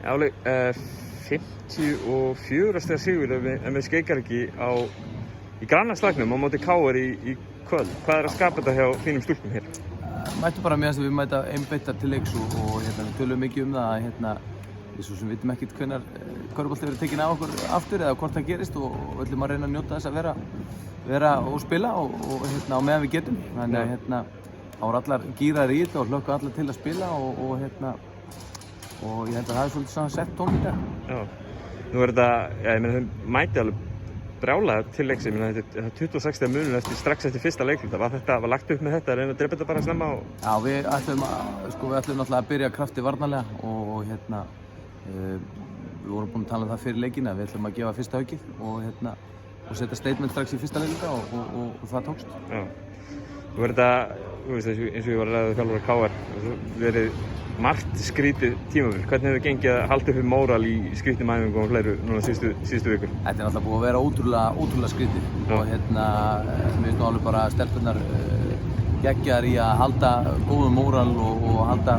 Alveg 54 stiga sigur ef við skeikar ekki í grannaslagnum á móti KR í kvöld. Hvað að skapa þetta hjá þínum stúlkum hér? Mættu bara með þess að við mæta einbeittar til leiks og við tölum mikið það að við svo sem vitum ekkert hvenær körfubolti verður tekinn af okkur aftur eða hvort það gerist og ætlum að reyna að njóta þess að vera og spila og á meðan við getum. Þannig að þá voru allar gíraðir í þetta og hlökku allar til að spila og ég held að það er svolítið svona sett tón í dag. Já, nú er þetta, ég meina þau mæti alveg brjálaðar til leiks, ég meina þetta er 26 stiga munur strax eftir fyrsta leikluta. Var lagt upp með þetta að reyna að drepa þetta bara snemma? Já, við ætlum náttúrulega að byrja krafti varnarlega og við vorum búin að tala um það fyrir leikina, við ætlum að gefa fyrsta haukið og setja statement strax í fyrsta leikluta og það tókst. Já, nú er þetta, eins og ég var að ræða við þjálfara KR, verið margt skrítið tímabil. Hvernig hefur gengið að halda upp móral í skrítnum æfingum og fleiru núna síðustu vikur? Þetta er náttúrulega búið að vera ótrúlega skrítið og mér finnst nú alveg bara stelpurnar geggjaðar í að halda góðum móral og halda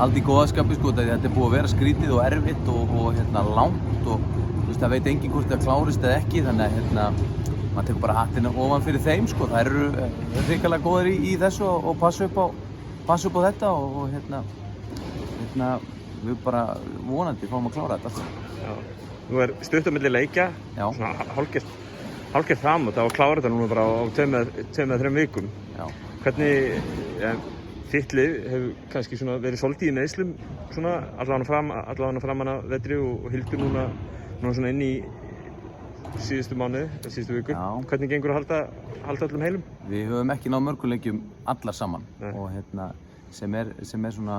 í góðaskapi sko. Þetta er búið að vera skrítið og erfitt og langt og það veit enginn hvort það klárist eða ekki, þannig að maður tekur bara hattinn ofan fyrir þeim sko. Það eru hrikalega góðir í þessu og passa upp á þetta og við bara vonandi fáum að klára þetta alltaf. Já, nú er stutt á milli leikja, svona hálfgerð fram og það var að klára þetta núna bara á 2-3 vikum. Já. Hvernig, þitt lið hefur kannski svona verið svolítið í meiðslum svona allavega framan að vetri og Hildur núna svona inn í síðustu mánuði, síðustu viku. Já. Hvernig gengur að halda öllum heilum? Við höfum ekki náð mörgum leikjum allar saman. Nei. Og sem er svona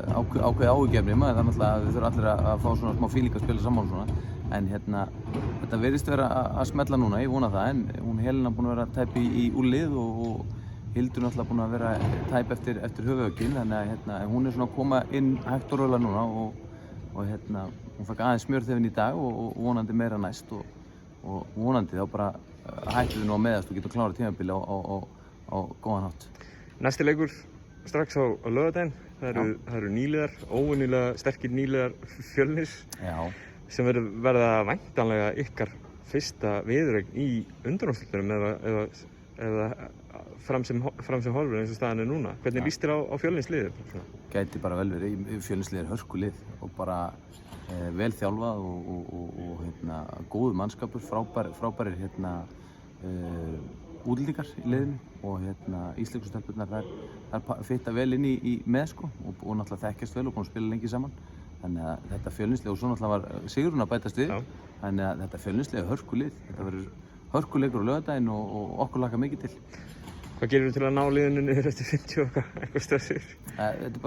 ákveðið áhugjefni, það er náttúrulega að við þurfum allir að fá svona smá fíling að spila saman svona, en þetta virðist vera að smella núna, ég vona það, en hún Helena búin að vera tæp í úlið og Hildur náttúrulega búin að vera tæp eftir höfuðhöggin, þannig að hún er svona að koma inn hægt og rólega núna og hún fekk aðeins smjörþefinn í dag og vonandi meira næst og vonandi þá bara hættum við nú að meðast og getum klárað tímabili á góðan hátt. Næsti leikur strax á laugardaginn, það eru nýliðar, óvenjulega sterkir nýliðar Fjölnis sem verða væntanlega ykkar fyrsta viðureign í undanúrslitunum eða fram sem horfir eins og staðan er núna. Hvernig líst þér á Fjölnisliðið? Gæti bara vel verið, Fjölnislið er hörkulið og bara vel þjálfað og góður mannskapur, frábærir útlendingar í liðinu og íslensku stelpurnar þær fitta vel inn í með sko og náttúrulega þekkjast vel og búin að spila lengi saman, þannig að þetta Fjölnislið og svo náttúrulega var Sigrún að bætast við, þannig að þetta Fjölnislið er hörkulið, þetta verður hörkuleikur á laugardaginn og okkur hlakka mikið til. Hvað gerir þú til að ná liðinu niður eftir 50 og eitthvað stressir? Þetta er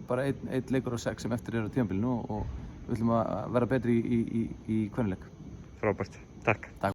bara einn leikur á 6 sem eftir á tímabilinu og við ætlum að vera betri í kvenleik. Frábært, takk.